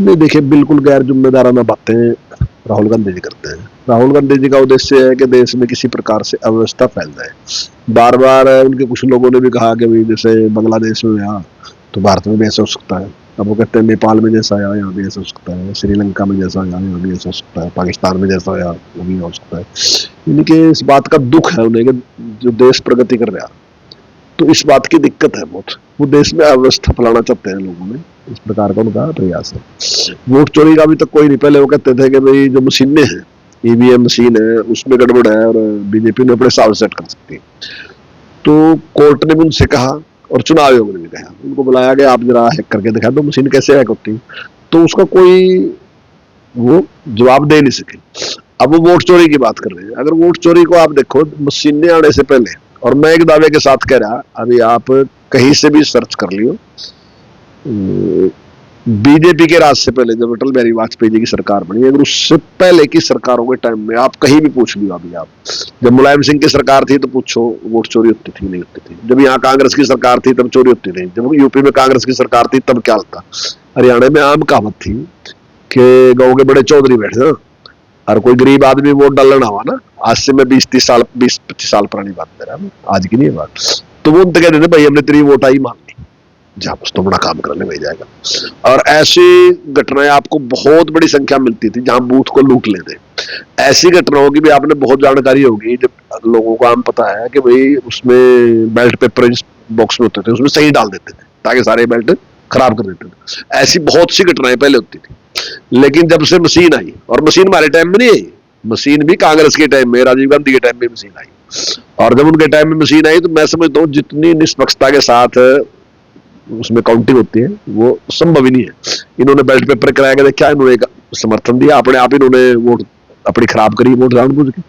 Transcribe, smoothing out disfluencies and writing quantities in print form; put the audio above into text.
नहीं देखिए, बिल्कुल गैर जिम्मेदाराना बातें राहुल गांधी जी करते हैं। राहुल गांधी जी का उद्देश्य है कि देश में किसी प्रकार से अव्यवस्था फैल जाए। बार बार उनके कुछ लोगों ने भी कहा कि भाई जैसे बांग्लादेश में आया तो भारत में भी ऐसा हो सकता है। अब वो कहते हैं नेपाल में जैसा आया यहाँ भी ऐसा हो सकता है, श्रीलंका में जैसा आया यहाँ भी ऐसा हो सकता है, पाकिस्तान में जैसा आया वो भी हो सकता है। यानी कि इस बात का दुख है उन्हें कि जो देश प्रगति कर रहा, तो इस बात की दिक्कत है बहुत। वो देश में अव्यवस्था फैलाना चाहते हैं लोगों में, इस प्रकार का उनका प्रयास है। वोट चोरी का भी तो कोई नहीं, पहले वो कहते थे कि भाई जो मशीनें हैं, ईवीएम मशीन है, उसमें गड़बड़ है और बीजेपी ने अपने हिसाब सेट कर सकती है। तो कोर्ट ने भी उनसे कहा और चुनाव आयोग ने भी कहा, उनको बुलाया गया, आप जरा हैक करके दिखा दो मशीन कैसे हैक होती है। तो उसका कोई वो जवाब दे नहीं सके। अब वो वोट चोरी की बात कर रहे हैं। अगर वोट चोरी को आप देखो, मशीनें आने से पहले, और मैं एक दावे के साथ कह रहा, अभी आप कहीं से भी सर्च कर लियो, बीजेपी के राज से पहले जब अटल बिहारी वाजपेयी जी की सरकार बनी, अगर उससे पहले की सरकारों के टाइम में आप कहीं भी पूछ लियो, अभी आप जब मुलायम सिंह की सरकार थी तो पूछो वोट चोरी होती थी नहीं होती थी, जब यहाँ कांग्रेस की सरकार थी तब चोरी होती थी, जब यूपी में कांग्रेस की सरकार थी तब क्या होता। हरियाणा में आम कहावत थी कि गाँव के बड़े चौधरी बैठे ना, और कोई गरीब आदमी वोट डालना हुआ ना, आज से मैं 20-30 साल 20-25 साल पुरानी बात कर रहा हूँ, आज की नहीं बात, तो वो उनसे कहते थे भाई हमने तेरी वोट आई मान ली, जा बस तो बड़ा काम करने में जाएगा। और ऐसी घटनाएं आपको बहुत बड़ी संख्या मिलती थी जहां बूथ को लूट लेते। ऐसी घटनाओं की भी आपने बहुत जानकारी होगी, जब लोगों को आम पता है कि भाई उसमें बेल्ट पेपर जिस बॉक्स में होते थे उसमें सही डाल देते थे ताकि सारे बेल्ट खराब कर देते थे। ऐसी बहुत सी घटनाएं पहले होती थी। लेकिन जब से मशीन आई, और मशीन हमारे टाइम में नहीं आई, मशीन भी कांग्रेस के टाइम में, राजीव गांधी के टाइम में मशीन आई, और जब उनके टाइम में मशीन आई तो मैं समझता हूँ जितनी निष्पक्षता के साथ उसमें काउंटिंग होती है वो संभव ही नहीं है। इन्होंने बेल्ट पेपर कराया, क्या इन्होंने समर्थन दिया, अपने आप इन्होंने वोट अपनी खराब करी वोट जानबूझ के।